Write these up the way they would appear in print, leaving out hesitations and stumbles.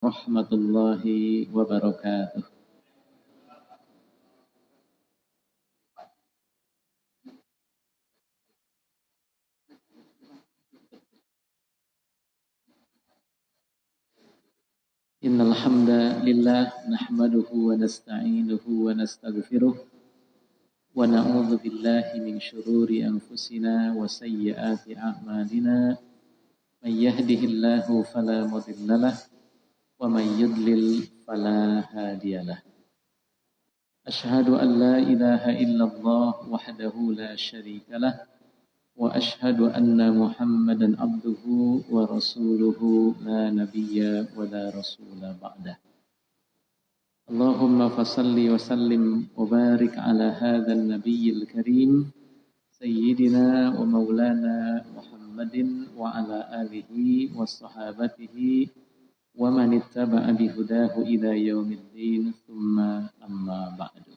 Warahmatullahi wabarakatuh. Innal hamdalillah nahmaduhu wa nasta'inuhu wa nastaghfiruh wa na'udzu billahi min shururi anfusina wa sayyiati a'malina. May yahdihillahu fala mudhillalah wa may yudlil fala hadiyalah. Ashhadu an la ilaha illallah wahdahu la syarika lah wa ashhadu anna Muhammadan abduhu wa rasuluhu la nabiyya wa la rasula ba'dah. Allahumma fasalli wa sallim wa barik ala hadzal nabiyil karim sayyidina wa maulana Muhammadin wa ala alihi wa sahabatihi wa man ittaba'a bihudahu ila yaumiddin thumma amma ba'du.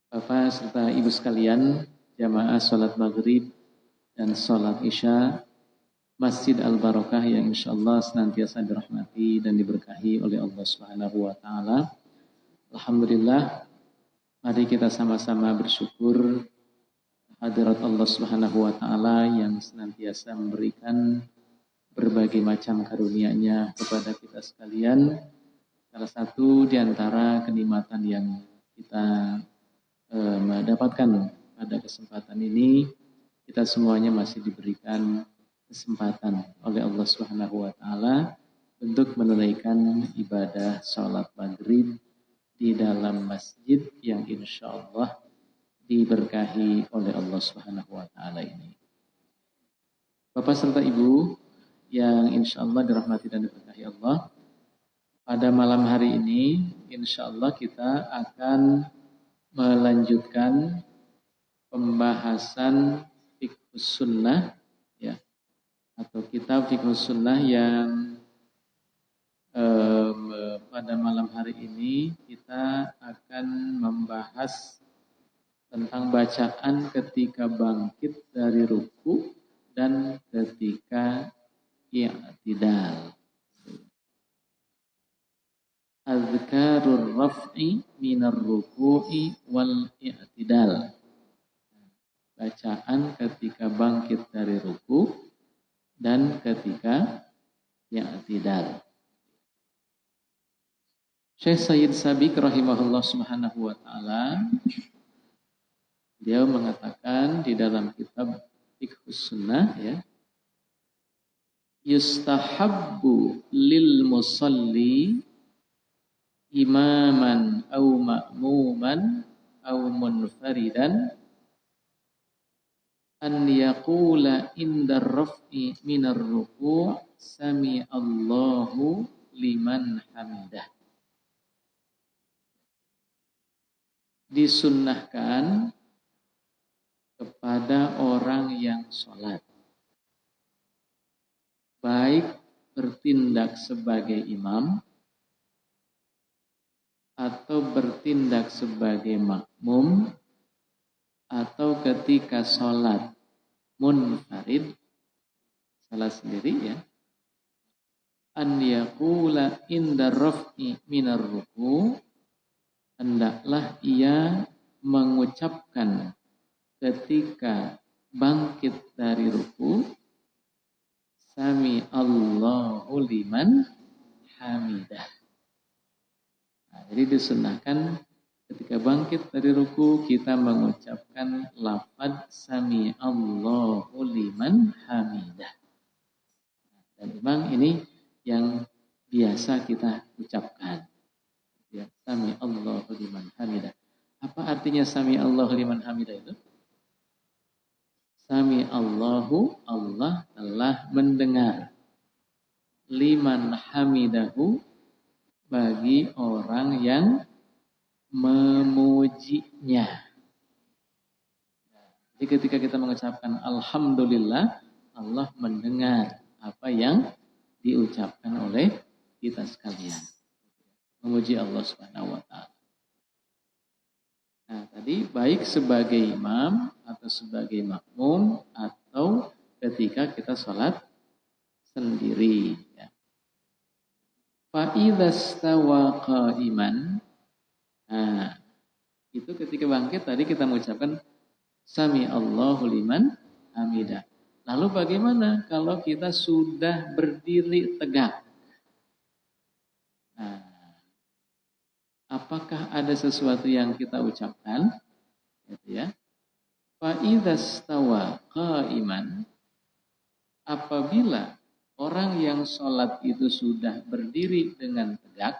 Bapak serta Ibu sekalian, jamaah sholat maghrib dan sholat isya Masjid Al-Barakah yang insyaallah senantiasa dirahmati dan diberkahi oleh Allah Subhanahu wa taala. Alhamdulillah, mari kita sama-sama bersyukur hadirat Allah Subhanahu wa taala yang senantiasa memberikan berbagai macam karunia-Nya kepada kita sekalian. Salah satu di antara kenikmatan yang kita mendapatkan pada kesempatan ini, kita semuanya masih diberikan kesempatan oleh Allah Subhanahu wa taala untuk menunaikan ibadah salat maghrib di dalam masjid yang insyaallah diberkahi oleh Allah Subhanahu wa taala ini. Bapak serta Ibu yang insyaallah dirahmati dan diberkahi Allah, pada malam hari ini insyaallah kita akan melanjutkan pembahasan fiqhus sunnah, ya, atau kitab fiqhus sunnah yang pada malam hari ini kita akan membahas tentang bacaan ketika bangkit dari ruku dan ketika i'tidal. Azkarur raf'i minar ruku'i wal i'tidal. Bacaan ketika bangkit dari ruku dan ketika i'tidal. Syekh Sayyid Sabiq rahimahullah subhanahu wa ta'ala, beliau mengatakan di dalam kitab Fiqhus Sunnah, ya, yustahabbu lil musalli imaman au ma'muman au munfaridan an yaqula indar raf'i minar ruku' sami Allahu liman hamidah. Disunnahkan kepada orang yang sholat, baik bertindak sebagai imam atau bertindak sebagai makmum atau ketika sholat munfarid, salah sendiri, ya, an yaqula inda raf'i minar ruku', hendaklah ia mengucapkan ketika bangkit dari ruku, sami Allahu liman hamidah. Nah, jadi disunahkan ketika bangkit dari ruku kita mengucapkan lafaz sami Allahu liman hamidah. Dan memang ini yang biasa kita ucapkan, ya, sami Allahu liman hamidah. Apa artinya sami Allahu liman hamidah itu? Sami Allahu, Allah telah mendengar, liman hamidahu, bagi orang yang memujinya. Jadi ketika kita mengucapkan alhamdulillah, Allah mendengar apa yang diucapkan oleh kita sekalian. Memuji Allah Subhanahu wa taala. Nah, tadi baik sebagai imam atau sebagai makmum atau ketika kita sholat sendiri, ya. Fa idza stawa qa'iman. Nah, itu ketika bangkit tadi kita mengucapkan sami Allahu liman hamidah. Lalu bagaimana kalau kita sudah berdiri tegak? Nah, apakah ada sesuatu yang kita ucapkan? Gitu ya. Fa idza stawa qa'iman, apabila orang yang sholat itu sudah berdiri dengan tegak,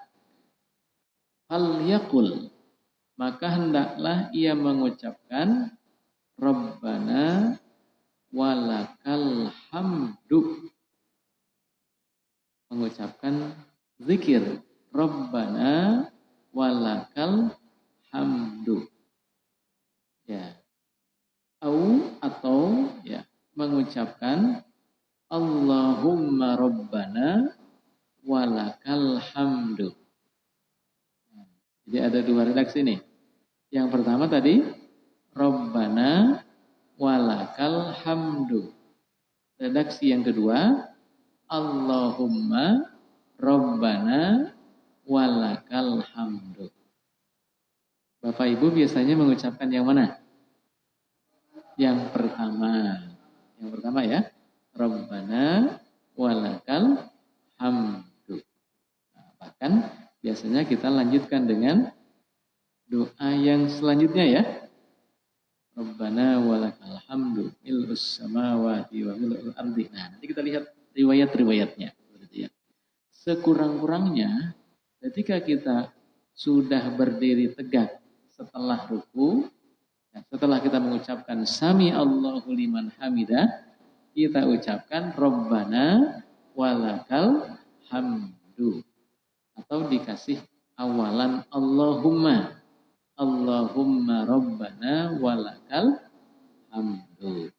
fal yaqul, maka hendaklah ia mengucapkan Rabbana walakal hamdu, mengucapkan zikir Rabbana walakal hamdu, ya, atau ya mengucapkan Allahumma Rabbana walakal hamdu. Jadi ada dua redaksi nih. Yang pertama tadi Rabbana walakal hamdu. Redaksi yang kedua Allahumma Rabbana walakal hamdu. Bapak Ibu biasanya mengucapkan yang mana? Yang pertama. Yang pertama ya. Rabbana walakal hamdu. Nah, bahkan biasanya kita lanjutkan dengan doa yang selanjutnya ya. Rabbana walakal hamdu mil'us samawati wa mil'ul ardi. Nah, nanti kita lihat riwayat-riwayatnya. Sekurang-kurangnya ketika kita sudah berdiri tegak setelah ruku, setelah kita mengucapkan sami Allahu liman hamidah, kita ucapkan Rabbana walakal hamdu. Atau dikasih awalan Allahumma. Allahumma Rabbana walakal hamdu.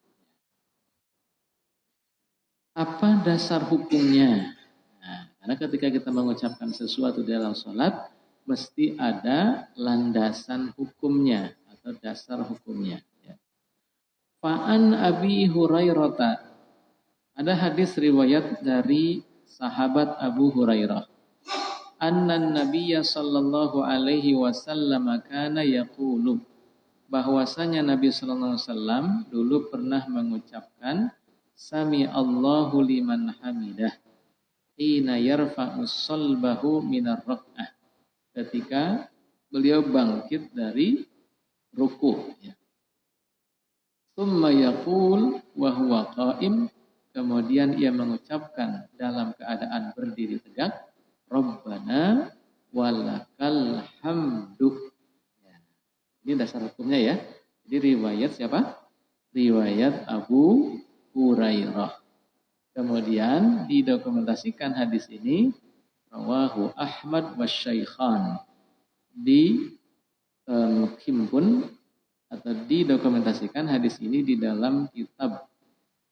Apa dasar hukumnya? Nah, karena ketika kita mengucapkan sesuatu dalam sholat, mesti ada landasan hukumnya atau dasar hukumnya. Fa'an Abi Hurairah. Ada hadis riwayat dari sahabat Abu Hurairah. Annan Nabiyya sallallahu alaihi wasallam kana yaqulu. Bahwasanya Nabi sallallahu alaihi wasallam dulu pernah mengucapkan Sami Allahu liman hamidah hina yarfa'u salbahu minar rak'ah. Ketika beliau bangkit dari ruku, ya. Tsumma yaqul wa huwa qa'im, kemudian ia mengucapkan dalam keadaan berdiri tegak, Rabbana walakal hamdu. Ya. Ini dasar hukumnya ya. Jadi riwayat siapa? Riwayat Abu Hurairah. Kemudian didokumentasikan hadis ini rawahu Ahmad wasyaikhan, himpun atau didokumentasikan hadis ini di dalam kitab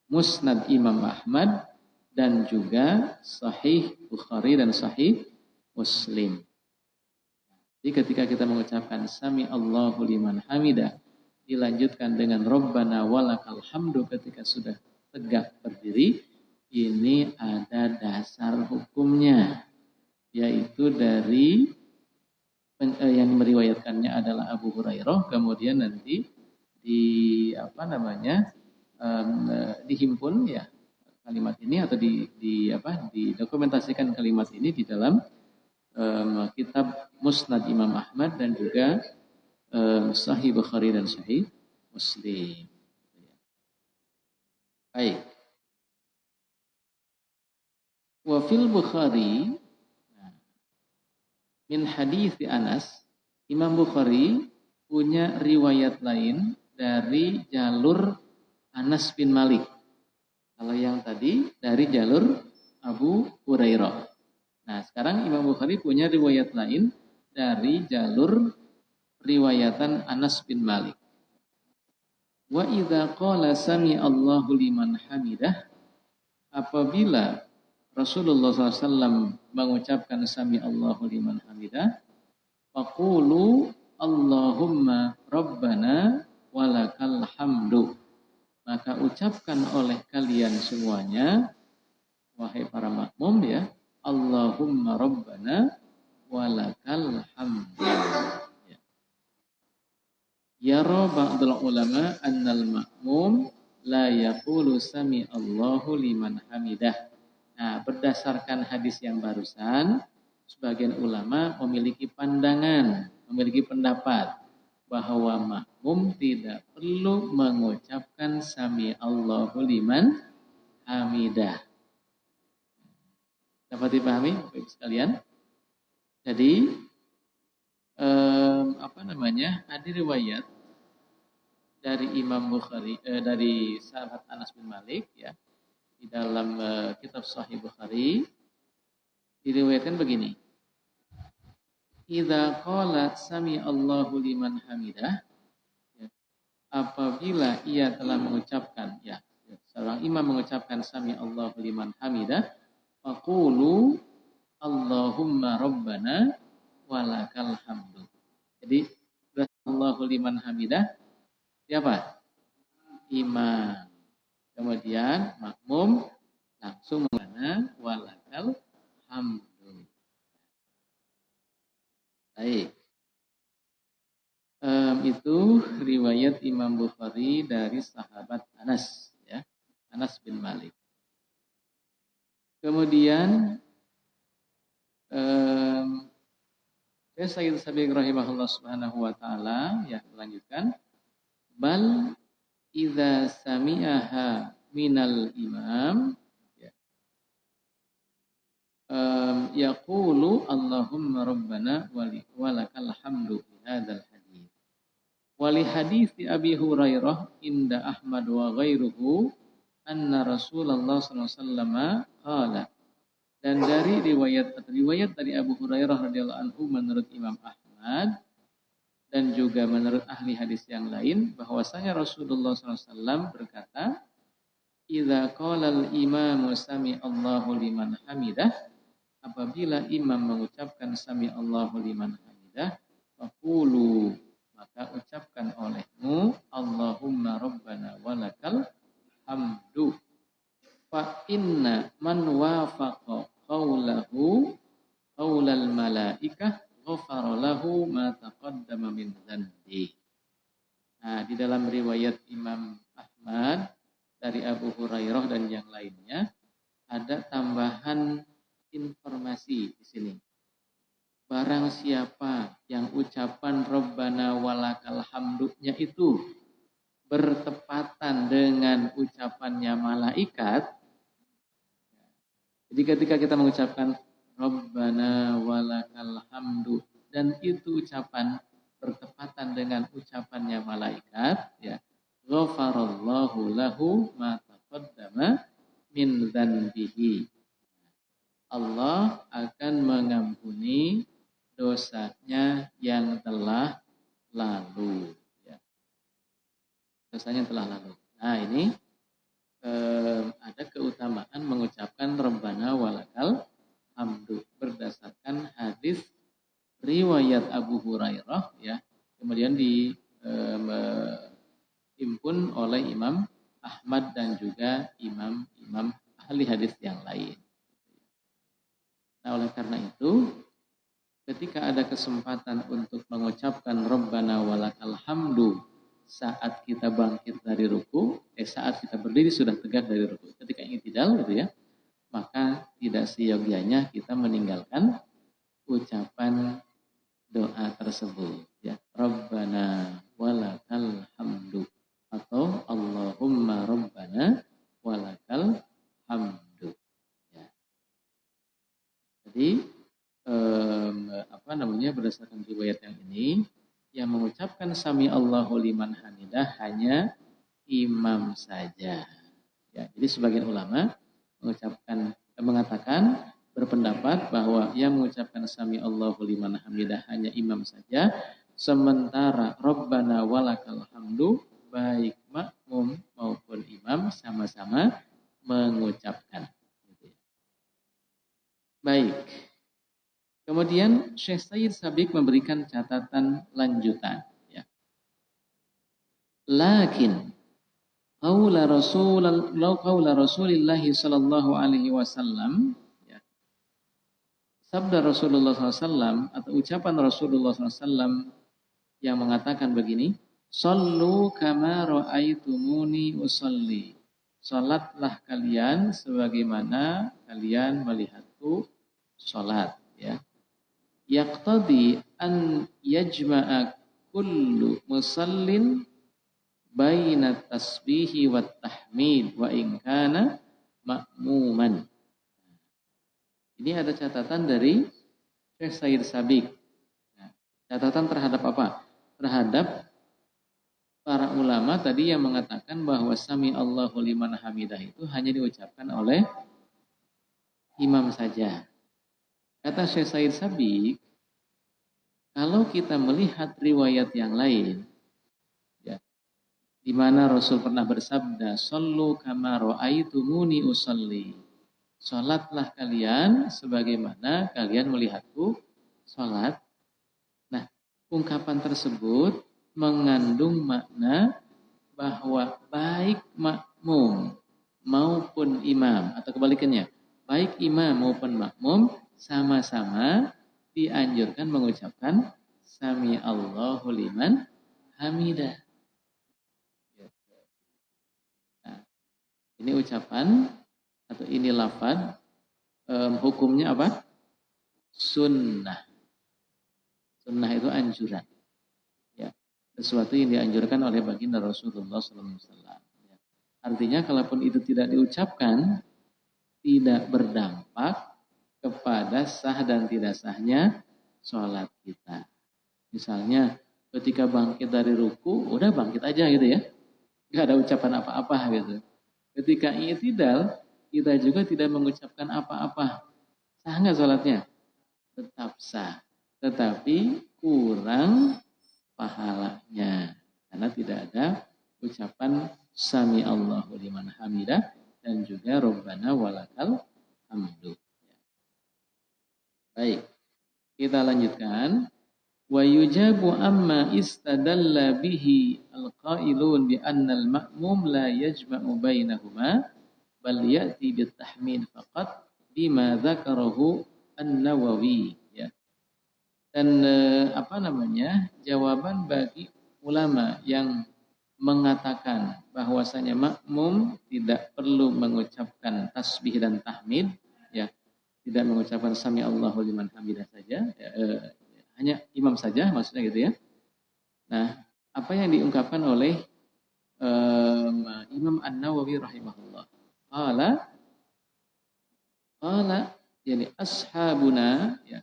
Musnad Imam Ahmad dan juga Sahih Bukhari dan Sahih Muslim. Jadi ketika kita mengucapkan Sami Allahu liman hamidah, dilanjutkan dengan Rabbana walakal hamdu ketika sudah tegak berdiri, ini ada dasar hukumnya, yaitu dari yang meriwayatkannya adalah Abu Hurairah, kemudian nanti dihimpun ya kalimat ini atau didokumentasikan kalimat ini di dalam kitab Musnad Imam Ahmad dan juga Sahih Bukhari dan Sahih Muslim. Baik. Wa fil Bukhari min hadits Anas, Imam Bukhari punya riwayat lain dari jalur Anas bin Malik. Kalau yang tadi dari jalur Abu Hurairah. Nah, sekarang Imam Bukhari punya riwayat lain dari jalur riwayatan Anas bin Malik. Wa idza qala sami Allahu liman hamidah, apabila Rasulullah SAW mengucapkan Sami Allahu liman hamidah, faqulu Allahumma Rabbana walakal hamdu. Maka ucapkan oleh kalian semuanya, wahai para makmum ya, Allahumma Allahumma rabbana walakal hamdu. Ya. Yara ba'dul ulama annal ma'mum la yaqulu sami Allahu liman hamidah. Nah, berdasarkan hadis yang barusan, sebagian ulama memiliki pandangan, memiliki pendapat bahwa makmum tidak perlu mengucapkan sami Allahu liman hamidah. Dapat dipahami Bapak Ibu sekalian? Jadi ada riwayat dari Imam Bukhari dari sahabat Anas bin Malik ya di dalam kitab Sahih Bukhari diriwayatkan begini. Idza qala sami Allahu liman hamidah, ya, apabila ia telah mengucapkan seorang imam mengucapkan sami Allahu liman hamidah, faqulu Allahumma rabbana walakal hamdu. Jadi Allahu liman hamidah siapa? Imam. Kemudian makmum langsung mengana walakal hamdu. Baik. Itu riwayat Imam Bukhari dari sahabat Anas, ya, Anas bin Malik. Kemudian Sayyid Sabiq rahimahullah subhanahu wa ta'ala ya melanjutkan bal idza sami'aha minal imam yaqulu Allahumma rabbana walakal hamdu hadzal hadits wali hadits Abi Hurairah inda Ahmad wa ghairuhu anna Rasulullah sallallahu alaihi wasallam qala. Dan dari riwayat dari Abu Hurairah radhiyallahu anhu menurut Imam Ahmad dan juga menurut ahli hadis yang lain bahwasanya Rasulullah SAW berkata, "Idza qala al-imamu sami Allahu liman hamidah," apabila imam mengucapkan sami Allahu liman hamidah, faqulu, maka ucapkan olehmu Allahumma rabbana walakal hamdu. Fa inna man wafaqa qaulahu qaulal malaikah ghafara lahu ma taqaddama min dzanbi. Nah, di dalam riwayat Imam Ahmad dari Abu Hurairah dan yang lainnya ada tambahan informasi di sini. Barang siapa yang ucapan Rabbana walakal hamdunya itu bertepatan dengan ucapannya malaikat. Jadi ketika kita mengucapkan Rabbana walakal hamdu dan itu ucapan bertepatan dengan ucapannya malaikat, ya, ghafarallahu lahu ma taqaddama min dzanbihi. Allah akan mengampuni dosanya yang telah lalu, ya. Dosanya yang telah lalu. Nah, ini ada keutamaan mengucapkan Rabbana walakal hamdu berdasarkan hadis riwayat Abu Hurairah, ya, kemudian dihimpun oleh Imam Ahmad dan juga imam-imam ahli hadis yang lain. Nah, oleh karena itu ketika ada kesempatan untuk mengucapkan Rabbana walakal hamdu saat kita bangkit dari ruku, saat kita berdiri sudah tegak dari ruku, ketika i'tidal gitu ya, maka tidak seyogianya kita meninggalkan ucapan doa tersebut, ya, Rabbana walakal hamdu atau Allahumma rabbana walakal hamdu, ya. Jadi berdasarkan riwayat yang ini, yang mengucapkan sami Allahu liman hamidah hanya imam saja. Ya, jadi sebagian ulama mengatakan berpendapat bahwa yang mengucapkan sami Allahu liman hamidah hanya imam saja, sementara Rabbana walakal hamdu baik makmum maupun imam sama-sama mengucapkan. Baik. Kemudian Syekh Sayyid Sabiq memberikan catatan lanjutan, ya. Lakin qaula Rasulillah sallallahu alaihi wasallam, ya. sabda Rasulullah SAW atau ucapan Rasulullah SAW yang mengatakan begini, Sallu kama ra'aitumuni usalli. Salatlah kalian sebagaimana kalian melihatku salat. Ya. Yaqtadi an yajma'a kullu musallin baina tasbihi wa tahmid wa in kana ma'muman. Ini ada catatan dari Syekh Said Sabiq. Nah, catatan terhadap apa? Terhadap para ulama tadi yang mengatakan bahwa sami Allahu liman hamidah itu hanya diucapkan oleh imam saja. Kata Syekh Said Sabiq, kalau kita melihat riwayat yang lain, ya, di mana Rasul pernah bersabda, Sallu kama ra'aitumuni usalli. Salatlah kalian sebagaimana kalian melihatku salat. Nah, ungkapan tersebut mengandung makna bahwa baik makmum maupun imam, atau kebalikannya, baik imam maupun makmum sama-sama dianjurkan mengucapkan Sami Allahu liman hamidah. Nah, ini ucapan atau ini lafaz, hukumnya apa? Sunnah. Sunnah itu anjuran. Ya, sesuatu yang dianjurkan oleh baginda Rasulullah SAW. Ya. Artinya kalaupun itu tidak diucapkan, tidak berdampak kepada sah dan tidak sahnya sholat kita. Misalnya ketika bangkit dari ruku, udah bangkit aja gitu ya. Gak ada ucapan apa-apa gitu. Ketika i'tidal, kita juga tidak mengucapkan apa-apa. Sah nggak sholatnya? Tetap sah. Tetapi kurang pahalanya. Karena tidak ada ucapan Sami Allahu liman hamidah dan juga Rabbana walakal hamdu. Baik, kita lanjutkan. Wa yujabu amma istadalla bihi al-qailun bi anna al-ma'mum la yajma'u bainahuma bal ya'ti bitahmid faqat bima dzakarahu An-Nawawi, ya. Dan jawaban bagi ulama yang mengatakan bahwasanya makmum tidak perlu mengucapkan tasbih dan tahmid, ya, tidak mengucapkan sami Allahu liman hamidah saja, ya, hanya imam saja maksudnya gitu ya. Nah, apa yang diungkapkan oleh Imam An-Nawawi rahimahullah? Qala yani ashabuna, ya,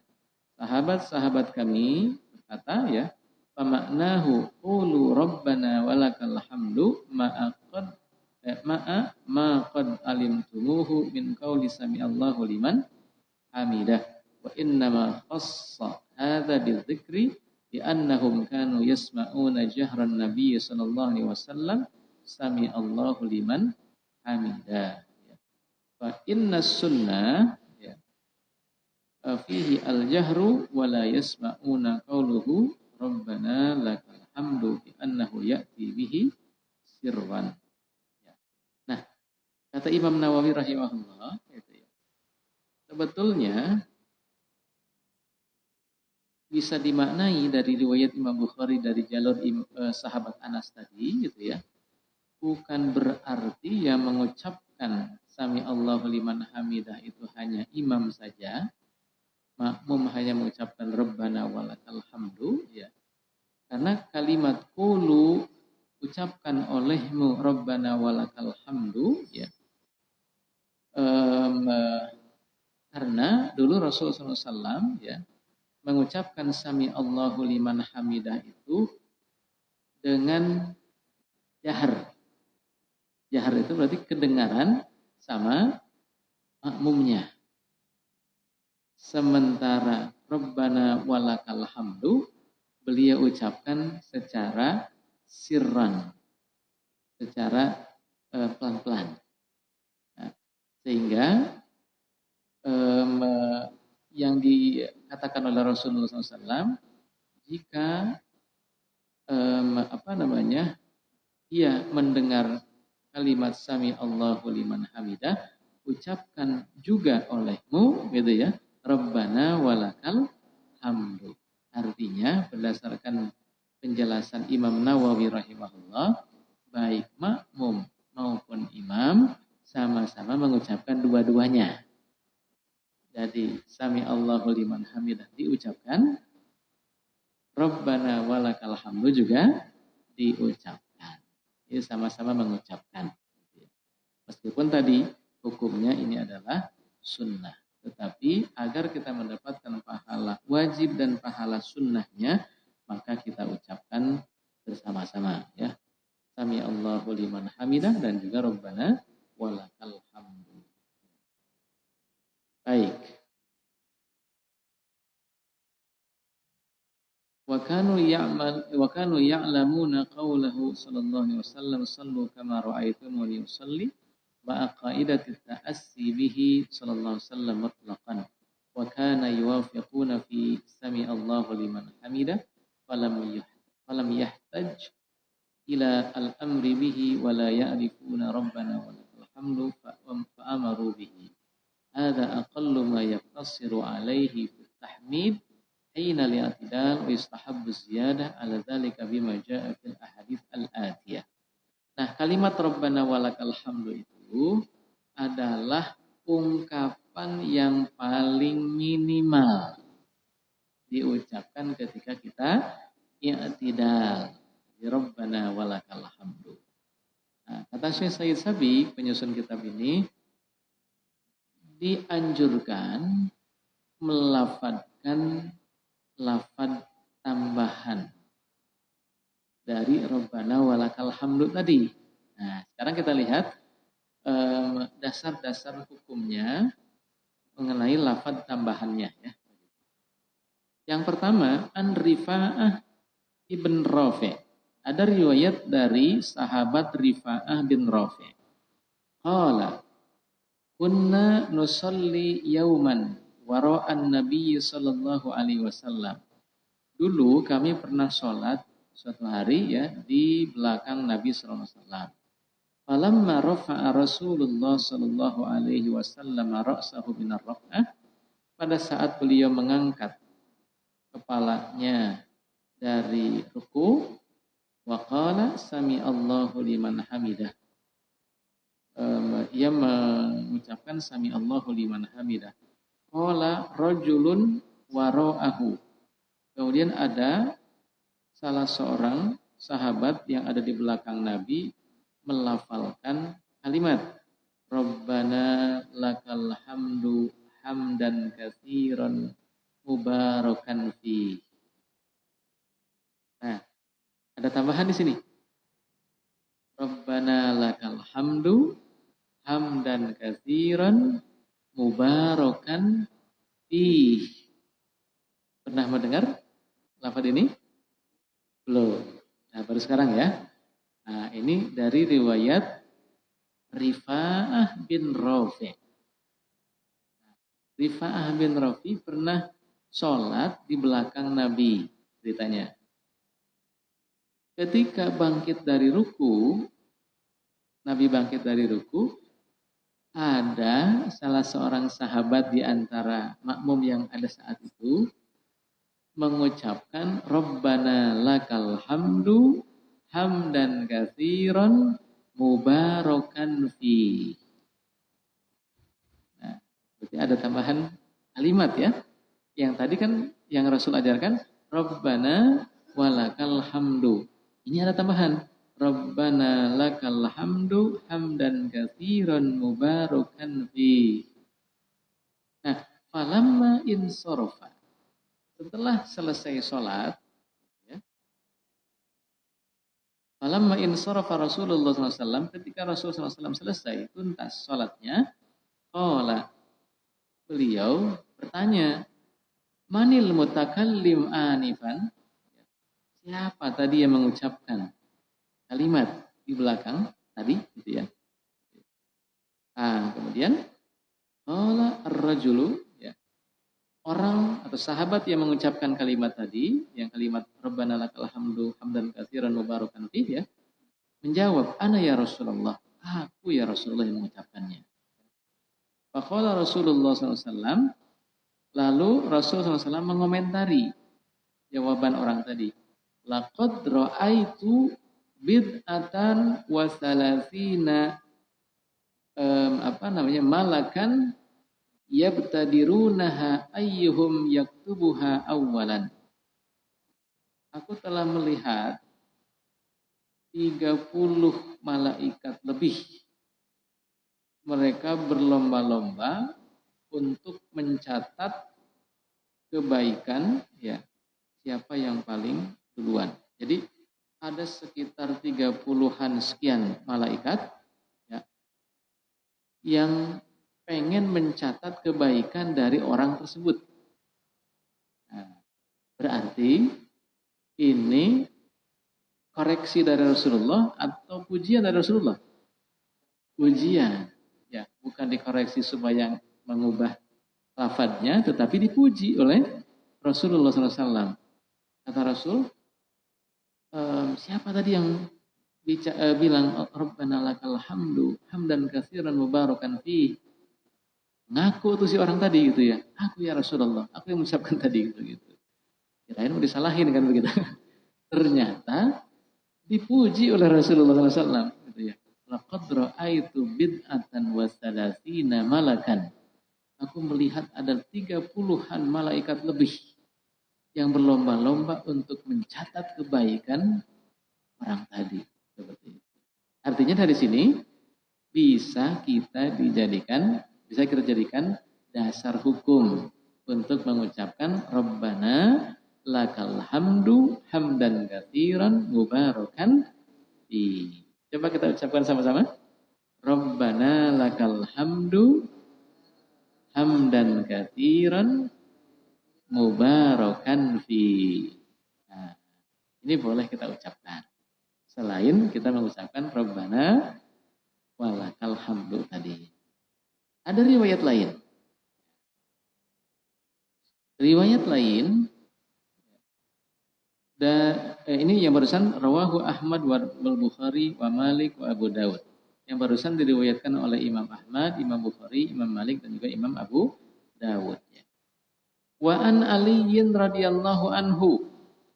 sahabat-sahabat kami berkata, ya, famaknahu qulu rabbana walakal hamdu ma'a ma qad alimtumuhu min qauli sami Allahu liman hamidah wa innama khassa hadza bidzikri li'annahum kanu yasma'una jahran nabiy sallallahu alaihi wasallam sami Allahu liman hamidah. Fa inna sunnah, ya, fihi al-jahru wa la yasma'una qawluhu rabbana lakal hamdu bi annahu ya'ti bihi sirwan. Ya. Nah, kata Imam Nawawi rahimahullah, gitu ya, sebetulnya bisa dimaknai dari riwayat Imam Bukhari dari jalur sahabat Anas tadi, gitu ya, bukan berarti yang mengucapkan Sami Allahu liman hamidah itu hanya imam saja, makmum hanya mengucapkan Rabbana walakal hamdu, ya. Karena kalimat qulu, ucapkan olehmu Rabbana walakal hamdu, ya. Karena dulu Rasulullah SAW, ya, mengucapkan Sami Allahu liman hamidah itu dengan jahar. Jahar itu berarti kedengaran sama makmumnya. Sementara Rabbana walakal hamdu beliau ucapkan secara sirran, secara pelan-pelan. Nah, sehingga yang dikatakan oleh Rasulullah SAW, jika ia mendengar kalimat Sami Allahu liman hamidah, ucapkan juga olehmu, gitu ya, Rabbana walakal hamdu. Artinya berdasarkan penjelasan Imam Nawawi rahimahullah, baik makmum maupun imam sama-sama mengucapkan dua-duanya. Jadi sami Allahu liman hamidah diucapkan, Rabbana walakal hamdu juga diucapkan. Ini sama-sama mengucapkan. Meskipun tadi hukumnya ini adalah sunnah. Tetapi agar kita mendapatkan pahala wajib dan pahala sunnahnya, maka kita ucapkan bersama-sama ya. Sami Allahu liman hamidah dan juga Rabbana walakal hamdu. Baik. Wa kanu ya'lamuna qawlahu sallallahu alaihi wasallam sallu kama ra'aitumuni usalli ma'a qaidati ta'assi bihi sallallahu alaihi wasallam mutlaqan wa kana yuwafiquna fi sami Allahu liman hamidah falam yahtaj ila al-amri bihi wa la ya'rifuna rabbana wa lakal hamdu fa'amaru bihi. Hadha aqallu ma yaqtasiru alaihi fi tahmid hina li'atidal wa istahabbu ziyadah ala dhalika bima ja'a fil ahadits al-atiyah. Nah, kalimat Rabbana walakal hamdu itu adalah ungkapan yang paling minimal diucapkan ketika kita i'tidal. Rabbana walakal hamdu. Nah, kata Syekh Said Sabiq, penyusun kitab ini, dianjurkan melafadzkan lafad tambahan dari Rabbana walakal hamdu tadi. Nah, sekarang kita lihat dasar-dasar hukumnya mengenai lafad tambahannya ya. Yang pertama, an Rifa'ah ibn Rafi'. Ada riwayat dari sahabat Rifa'ah bin Rafi'. Qala kunna nusalli yauman wara'an Nabi sallallahu alaihi wasallam. Dulu kami pernah sholat suatu hari ya di belakang Nabi sallallahu alaihi wasallam. Falamma rafa'a Rasulullah sallallahu alaihi wasallam ra'sahu min ar-rak'ah, pada saat beliau mengangkat kepalanya dari ruku, wa qala sami Allahu liman hamidah. Ia mengucapkan sami Allahu liman hamidah. Qala rajulun wara'ahu. Kemudian ada salah seorang sahabat yang ada di belakang Nabi melafalkan kalimat Rabbana lakal hamdu hamdan katsiran mubarakan fi. Nah, ada tambahan di sini. Rabbana lakal hamdu hamdan katsiran mubarakan fi. Pernah mendengar lafaz ini? Belum. Nah, baru sekarang ya. Nah, ini dari riwayat Rifa'ah bin Rafi'. Rifa'ah bin Rafi' pernah sholat di belakang Nabi, ceritanya. Ketika bangkit dari ruku, Nabi bangkit dari ruku, ada salah seorang sahabat di antara makmum yang ada saat itu mengucapkan Rabbana lakal hamdu hamdan katsiran mubarakan fi. Nah, berarti ada tambahan kalimat ya. Yang tadi kan yang Rasul ajarkan Rabbana walakal hamdu. Ini ada tambahan Rabbana lakal hamdu hamdan katsiran mubarakan fi. Nah, falamma insarafa. Setelah selesai sholat, ya, falamma insarafa Rasulullah SAW, ketika Rasulullah SAW selesai tuntas sholatnya, qala, beliau bertanya, manil mutakallim anifan? Siapa tadi yang mengucapkan kalimat di belakang tadi, gitu ya? Kemudian, qala ar-rajulu, orang atau sahabat yang mengucapkan kalimat tadi, yang kalimat Rabbana lakal hamdu hamdan katsiran mubarakan fih ya, menjawab, ana ya Rasulullah, aku ya Rasulullah yang mengucapkannya. Faqala Rasulullah SAW, Lalu Rasulullah SAW mengomentari jawaban orang tadi. Laqad ra'aitu bid'atan wa salasina malakan yabtadirunaha ayyuhum yaktubuha awwalan. Aku telah melihat 30 malaikat lebih. Mereka berlomba-lomba untuk mencatat kebaikan, ya, siapa yang paling duluan. Jadi ada sekitar 30-an sekian malaikat, ya, yang pengen mencatat kebaikan dari orang tersebut. Nah, berarti ini koreksi dari Rasulullah atau pujian dari Rasulullah? Pujian, ya, bukan dikoreksi supaya mengubah lafadznya, tetapi dipuji oleh Rasulullah SAW. Kata Rasul, siapa tadi yang bilang Rabbana lakal hamdu hamdan katsiran mubarakan fi? Ngaku tuh si orang tadi gitu ya. Aku ya Rasulullah, aku yang mengucapkan tadi gitu. Kirain mau disalahin kan begitu. Ternyata dipuji oleh Rasulullah SAW gitu ya. Laqad ra'aitu bid'atan wa salasina malakan. Aku melihat ada 30-an malaikat lebih yang berlomba-lomba untuk mencatat kebaikan orang tadi. Seperti itu. Artinya dari sini bisa kita jadikan dasar hukum untuk mengucapkan Rabbana lakal hamdu hamdan katsiran mubarakan fi. Coba kita ucapkan sama-sama. Rabbana lakal hamdu hamdan katsiran mubarakan fi. Nah, ini boleh kita ucapkan. Selain kita mengucapkan Rabbana walakal hamdu tadi. Ada riwayat lain. Riwayat lain ini yang barusan rawahu Ahmad wal Bukhari wa Malik wa Abu Dawud. Yang barusan diriwayatkan oleh Imam Ahmad, Imam Bukhari, Imam Malik dan juga Imam Abu Dawud. Wa an Aliyin radhiyallahu anhu.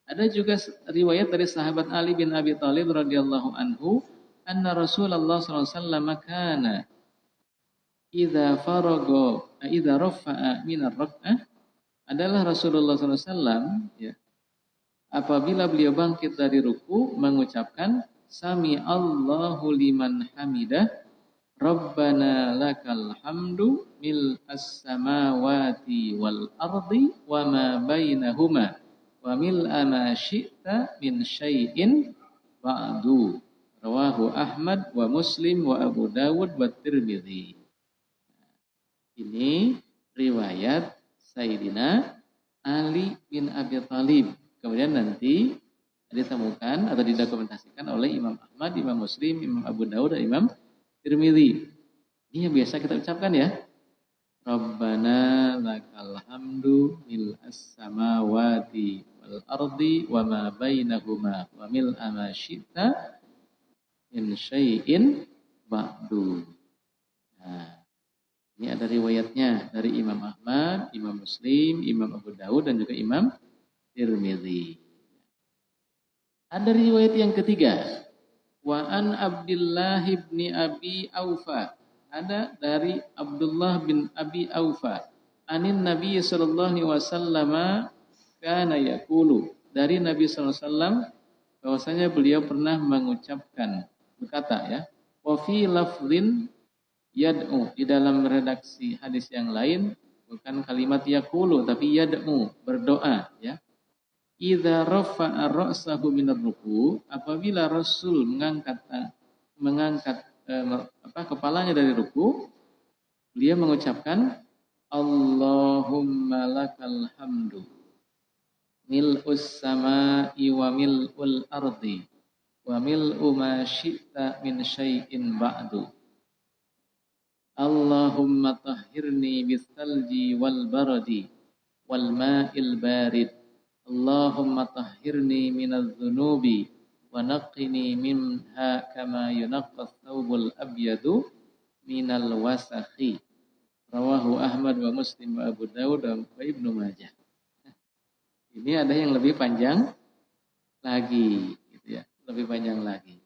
Ada juga riwayat dari sahabat Ali bin Abi Thalib radhiyallahu anhu, anna Rasulullah sallallahu alaihi wasallam kana idza rafa'a min ar-rak'ah, adalah Rasulullah sallallahu alaihi wasallam, ya, apabila beliau bangkit dari ruku mengucapkan sami Allahu liman hamidah Rabbana lakal hamdu mil as-samawati wal ardi wa ma bainahuma wa mil ma syi'ta min syai'in ba'du. Rawahu Ahmad wa Muslim wa Abu Dawud wa Tirmidzi. Ini riwayat Sayyidina Ali bin Abi Thalib. Kemudian nanti ditemukan atau didokumentasikan oleh Imam Ahmad, Imam Muslim, Imam Abu Dawud dan Imam Tirmidzi. Ini yang biasa kita ucapkan ya. Rabbana lakal hamdu mil as-samawati wal ardi wa ma bainahuma wa mil ma syi'ta min syai'in ba'du. Nah, ini ada riwayatnya dari Imam Ahmad, Imam Muslim, Imam Abu Dawud dan juga Imam Tirmidzi. Ada riwayat yang ketiga. Wa an Abdullah bin Abi Aufa. Ada dari Abdullah bin Abi Aufa. Anin Nabi sallallahu alaihi wasallam kana yaqulu. Dari Nabi sallallahu alaihi wasallam bahwasanya beliau pernah mengucapkan, berkata ya, wa fi lafdhin yad'u. Di dalam redaksi hadis yang lain bukan kalimat yaqulu tapi yad'u, berdoa ya. Idza rafa'a ra'sahu minar ruku, apabila Rasul mengangkat kepalanya dari ruku, beliau mengucapkan Allahumma lakal hamdu mil'us sama'i wa mil'ul ardi wa mil'u ma syi'ta min syai'in ba'du. Allahumma tahhirni bis-salji wal baradi wal ma'il barid. Allahumma tahhirni minadz dzunubi wa naqqini minha kama yunaqqas thawbul abyadu minal wasakhi. Rawahu Ahmad wa Muslim wa Abu Dawud wa Ibnu Majah. Ini ada yang lebih panjang lagi, gitu ya. Lebih panjang lagi.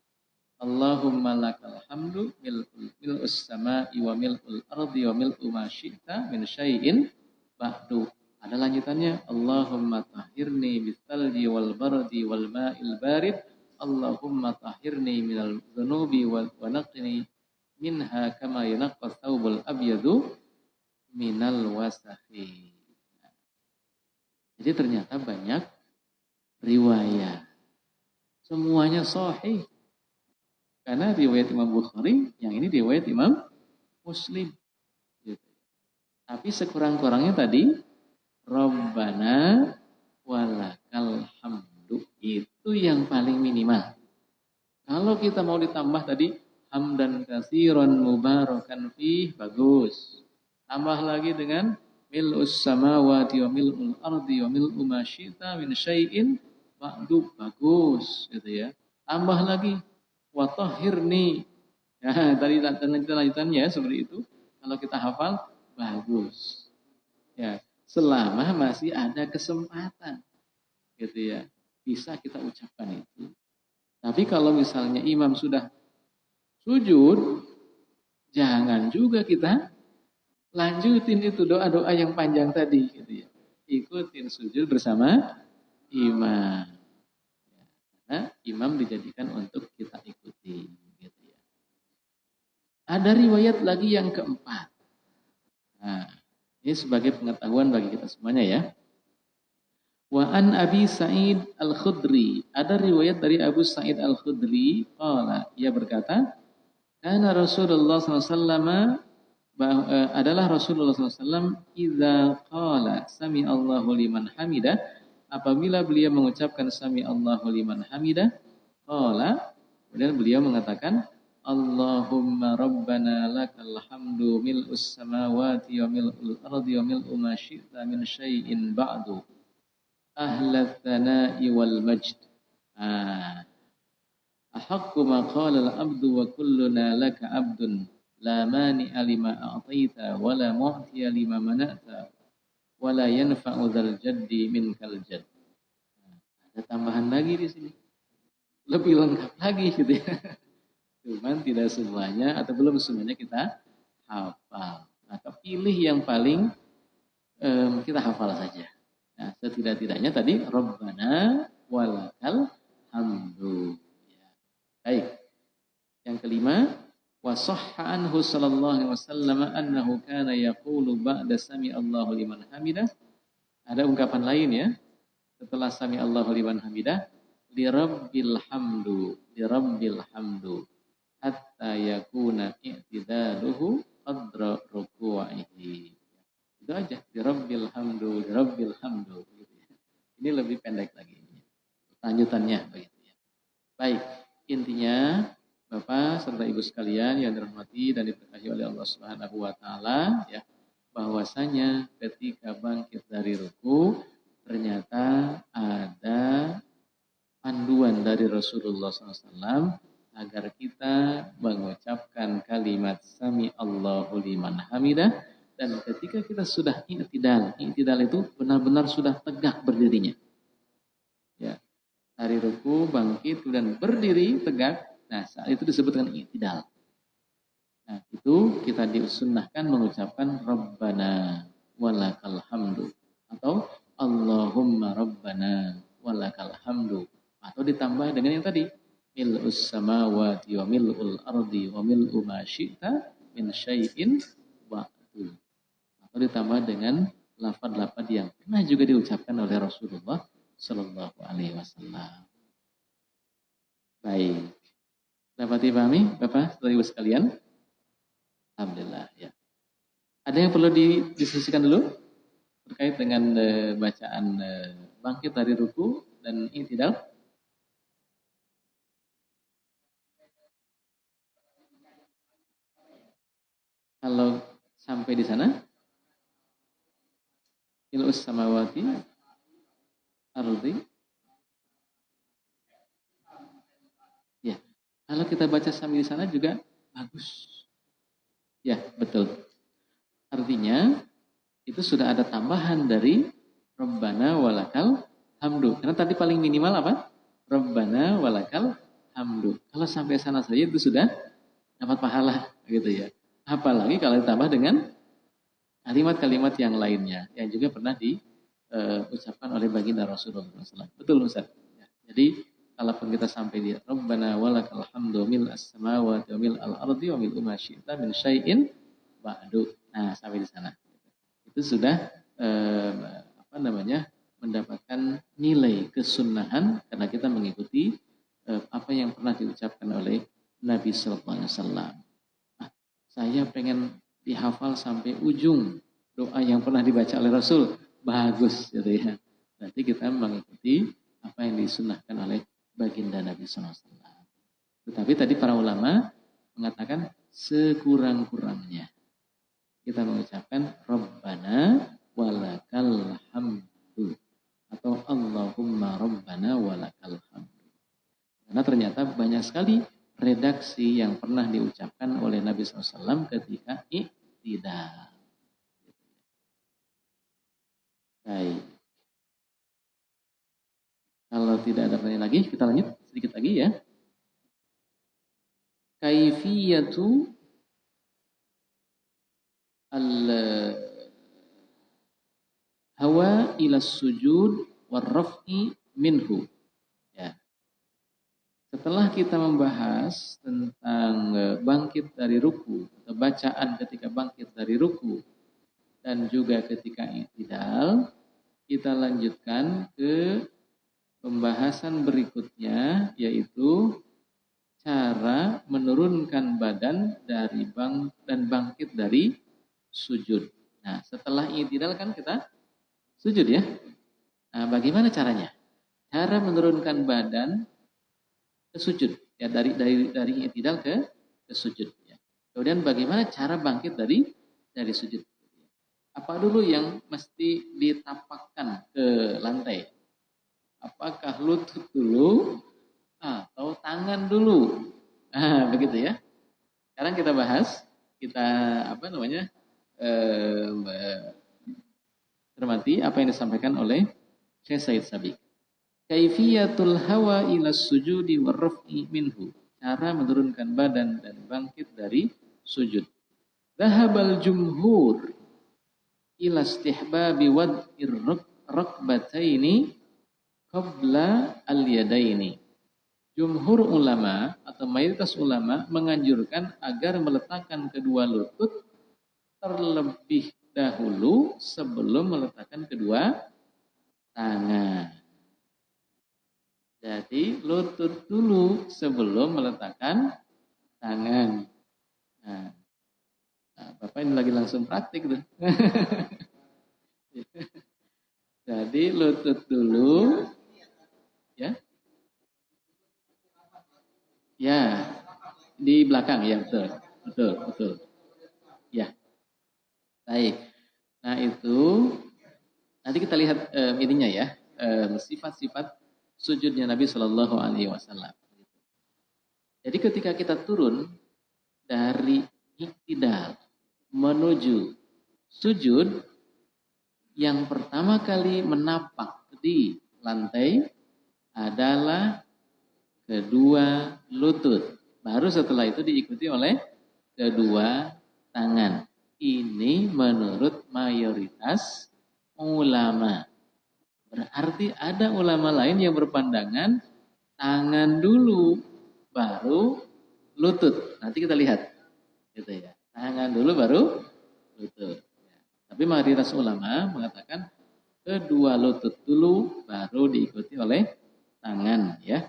Allahumma lakal hamdu mil'us sama'i wa mil'ul ardi wa mil'u ma syi'ta min syai'in ba'du. Ada lanjutannya. Allahumma tahhirni bithalji wal bardi wal ma'il barid. Allahumma tahhirni minal dhunubi wa naqini minha kama yunaqqa thawbul abyadu minal wasakhi. Jadi ternyata banyak riwayat. Semuanya sahih. Karena riwayat Imam Bukhari, yang ini riwayat Imam Muslim. Gitu. Tapi sekurang-kurangnya tadi, Rabbana walakal hamdu. Itu yang paling minimal. Kalau kita mau ditambah tadi, hamdan katsiran mubarakan fih, bagus. Tambah lagi dengan mil'us samawati wa mil'ul ardi wa mil'u ma syi'ta min syai'in ba'du, bagus gitu ya. Tambah lagi wa tahhirni. Ya, tadi lanjutannya seperti itu. Kalau kita hafal bagus. Ya, selama masih ada kesempatan gitu ya. Bisa kita ucapkan itu. Tapi kalau misalnya imam sudah sujud, jangan juga kita lanjutin itu doa-doa yang panjang tadi gitu ya. Ikutin sujud bersama imam. Karena imam dijadikan untuk kita ikuti gitu ya. Ada riwayat lagi yang keempat. Nah, ini sebagai pengetahuan bagi kita semuanya ya. Wa an Abi Sa'id Al-Khudri. Ada riwayat dari Abu Sa'id Al-Khudri. Ia berkata, karena Rasulullah SAW adalah Rasulullah SAW idza qala sami Allahu liman hamidah, apabila beliau mengucapkan sami Allahu liman hamidah, kemudian beliau mengatakan Allahumma rabbana lakal hamdu mil'us samawati wa mil'ul ardi wa mil'u ma syi'ta min syai'in ba'du ahlat thana'i wal majd. Ahaqqu ma qala al-abdu wa kulluna laka abdun la mani'a lima a'taita wa la mu'tiya lima mana'ta wa la yanfa'u dzal jaddi minkal jadd. Ada tambahan lagi di sini. Lebih lengkap lagi gitu ya. Cuman tidak semuanya atau belum semuanya kita hafal. Maka pilih yang paling kita hafal saja. Nah, setidak-tidaknya tadi Rabbana walakal hamdu. Ya. Baik. Yang kelima, wa sahha anhu sallallahu alaihi wasallam annahu kana yaqulu ba'da sami Allahu liman hamidah. Ada ungkapan lain ya. Setelah sami Allahu liman hamidah, li rabbil hamdu hatta yakuna i'tidaluhu qadra ruku'ihi. Itu aja, li rabbil hamdu. Ini lebih pendek lagi. Lanjutannya begitu ya. Baik, intinya Bapak serta Ibu sekalian yang dirahmati dan diberkahi oleh Allah Subhanahu wa taala ya, bahwasanya ketika bangkit dari ruku ternyata ada panduan dari Rasulullah SAW agar kita mengucapkan kalimat sami Allahu liman hamidah, dan ketika kita sudah i'tidal itu benar-benar sudah tegak berdirinya. Ya. Dari ruku bangkit dan berdiri tegak. Nah, saat itu disebut dengan i'tidal. Nah, itu kita disunnahkan mengucapkan Rabbana walakal hamdu atau Allahumma Rabbana walakal hamdu, atau ditambah dengan yang tadi mil'us samawati wa mil'ul ardi wa mil'u ma syi'ta min syai'in ba'du, atau ditambah dengan lafaz-lafaz yang pernah juga diucapkan oleh Rasulullah sallallahu alaihi wasallam. Baik. Dapat dipahami Bapak, Saudara Ibu sekalian? Alhamdulillah ya. Ada yang perlu didiskusikan dulu terkait dengan bacaan bangkit dari ruku dan i'tidal? Kalau sampai di sana, mil'us samawati ardi. Ya, kalau kita baca sambil di sana juga bagus. Ya, betul. Artinya itu sudah ada tambahan dari Rabbana walakal hamdu. Karena tadi paling minimal apa? Rabbana walakal hamdu. Kalau sampai sana saja itu sudah dapat pahala gitu ya. Apalagi kalau ditambah dengan kalimat-kalimat yang lainnya yang juga pernah diucapkan oleh baginda Rasulullah SAW. Betul Ustaz. Ya. Jadi kalaupun kita sampai di Rabbana walakal hamdu mil as-samawati wa mil al-ardi wa mil ma syi'ta min syai'in ba'du. Nah, sampai di sana. Itu sudah mendapatkan nilai kesunahan karena kita mengikuti apa yang pernah diucapkan oleh Nabi Sallallahu Alaihi Wasallam. Saya pengen dihafal sampai ujung doa yang pernah dibaca oleh Rasul, bagus gitu ya. Berarti kita mengikuti apa yang disunahkan oleh baginda Nabi Sallallahu Alaihi Wasallam. Tetapi tadi para ulama mengatakan sekurang-kurangnya kita mengucapkan Rabbana walakal hamdu atau Allahumma Rabbana walakal hamdu. Karena ternyata banyak sekali redaksi yang pernah diucapkan oleh Nabi SAW ketika iktidal. Baik. Kalau tidak ada pertanyaan lagi, kita lanjut sedikit lagi ya. Kaifiyatu al-hawa ila sujud warraf'i minhu. Ya. Setelah kita membahas tentang bangkit dari ruku atau bacaan ketika bangkit dari ruku dan juga ketika i'tidal, kita lanjutkan ke pembahasan berikutnya yaitu cara menurunkan badan dari bangkit dari sujud. Nah, setelah i'tidal kan kita sujud ya. Nah, bagaimana caranya? Cara menurunkan badan ke sujud ya, dari i'tidal ke sujud ya. Kemudian bagaimana cara bangkit dari sujud? Apa dulu yang mesti ditapakkan ke lantai? Apakah lutut dulu atau tangan dulu? Nah, begitu ya. Sekarang kita bahas, kita cermati apa yang disampaikan oleh Syekh Said Sabiq. Kaifiyatul hawa ila sujudi warraf'i minhu. Cara menurunkan badan dan bangkit dari sujud. Dhahabal jumhur ila istihbabi wad'ir rakbataini qabla al-yadaini. Jumhur ulama atau mayoritas ulama menganjurkan agar meletakkan kedua lutut terlebih dahulu sebelum meletakkan kedua tangan. Jadi lutut dulu sebelum meletakkan tangan. Nah, Bapak ini lagi langsung praktik tuh. Jadi lutut dulu, ya, ya, di belakang ya betul, ya, baik. Nah itu nanti kita lihat ininya ya, sifat-sifat sujudnya Nabi Shallallahu Alaihi Wasallam. Jadi ketika kita turun dari i'tidal menuju sujud, yang pertama kali menapak di lantai adalah kedua lutut. Baru setelah itu diikuti oleh kedua tangan. Ini menurut mayoritas ulama. Berarti ada ulama lain yang berpandangan tangan dulu baru lutut. Nanti kita lihat. Gitu ya. Tangan dulu baru lutut. Tapi mayoritas ulama mengatakan kedua lutut dulu baru diikuti oleh tangan ya.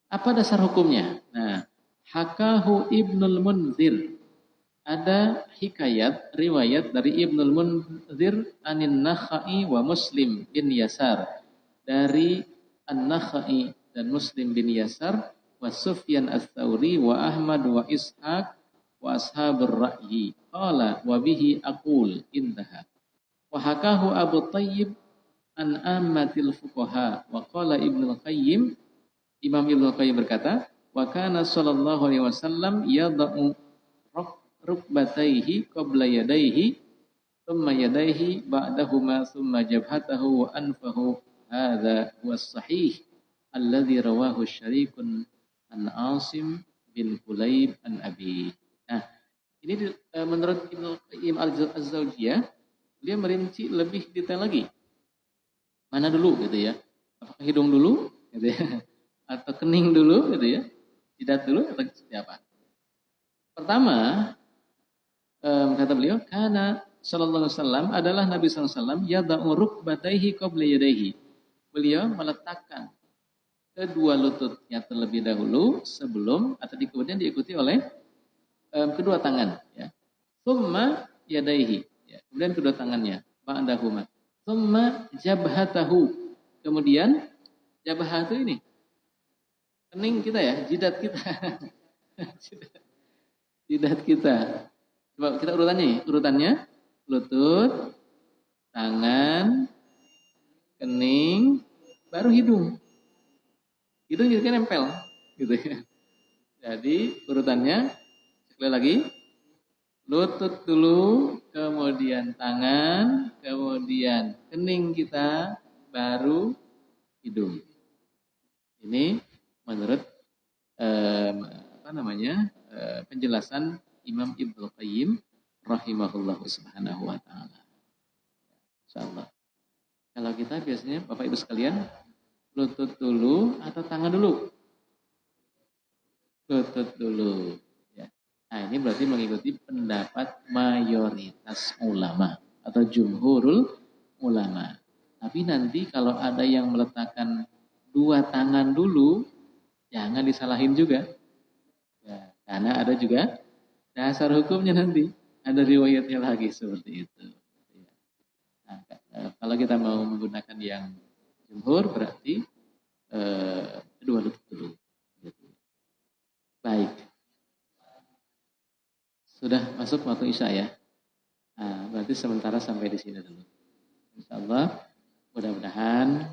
Apa dasar hukumnya? Nah, hakahu Ibnul Munzir. Ada hikayat riwayat dari Ibnul Munzir anin Nakhai wa Muslim bin Yasar. Dari An-Nakhai dan Muslim bin Yasar wa Sufyan ats-Tsauri wa Ahmad wa Ishaq wa ashabur ra'yi qala wa bihi aqul intaha wa hakahu Abu Thayyib an ammatil fuqaha wa qala Ibnu Qayyim. Imam Ibnu Qayyim berkata wa kana sallallahu alaihi wasallam yada'u rukbatayhi qabla yadayhi thumma yadayhi ba'dahuma thumma jabhatahu wa anfahu hadza huwa sahih alladhi rawahu syarikun an Asim bin Kulayb an Abi. Nah, ini menurut Ibnu Qayyim Az-Zawjiyah, dia merinci lebih detail lagi. Mana dulu gitu ya? Apakah hidung dulu gitu ya? Atau kening dulu gitu ya? Jidat dulu atau seperti apa? Pertama, kata beliau, karena sallallahu alaihi wasallam adalah Nabi sallallahu alaihi wasallam yada'u rukbatayhi qabla yadayhi. Beliau meletakkan kedua lututnya terlebih dahulu sebelum atau kemudian diikuti oleh kedua tangan ya. Tsumma yadayhi ya. Kemudian kedua tangannya ba'dahuma. Tsumma jabhatahu. Kemudian jabhah itu ini kening kita ya, jidat kita. Jidat kita. Coba kita urutannya lutut, tangan, kening, baru hidung. Hidung juga nempel gitu ya. Jadi urutannya sekali lagi lutut dulu, kemudian tangan, kemudian kening kita, baru hidung. Ini menurut penjelasan Imam Ibnu Qayyim rahimahullah subhanahu wa ta'ala. Insyaallah. Kalau kita biasanya Bapak Ibu sekalian, lutut dulu atau tangan dulu? Lutut dulu. Ya. Nah, ini berarti mengikuti pendapat mayoritas ulama atau jumhurul ulama. Tapi nanti kalau ada yang meletakkan dua tangan dulu, jangan disalahin juga. Ya, karena ada juga dasar hukumnya nanti. Ada riwayatnya lagi seperti itu. Nah, kalau kita mau menggunakan yang jumhur berarti kedua lutut dulu. Baik. Sudah masuk waktu Isya ya. Nah, berarti sementara sampai di sini dulu. Insyaallah mudah-mudahan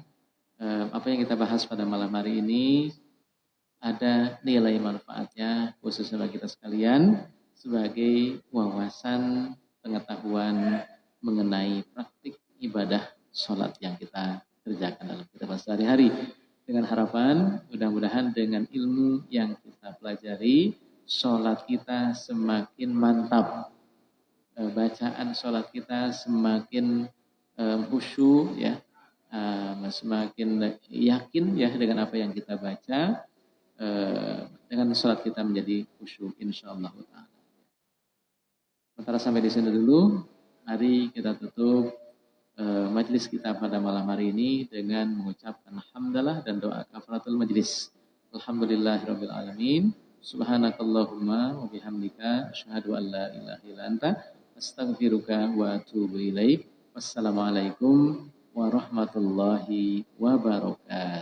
apa yang kita bahas pada malam hari ini ada nilai manfaatnya khususnya bagi kita sekalian sebagai wawasan pengetahuan mengenai praktik ibadah sholat yang kita kerjakan dalam kehidupan sehari-hari. Dengan harapan mudah-mudahan dengan ilmu yang kita pelajari sholat kita semakin mantap, bacaan sholat kita semakin khusyuk ya, semakin yakin ya dengan apa yang kita baca, dengan sholat kita menjadi khusyuk insyaallah ta'ala. Sementara sampai di sini dulu, mari kita tutup majelis kita pada malam hari ini dengan mengucapkan hamdalah dan doa kafaratul majelis. Alhamdulillahirabbil alamin. Subhanakallahumma wa bihamdika asyhadu an la ilaha illa anta astaghfiruka wa atubu ilaik. Wassalamualaikum warahmatullahi wabarakatuh.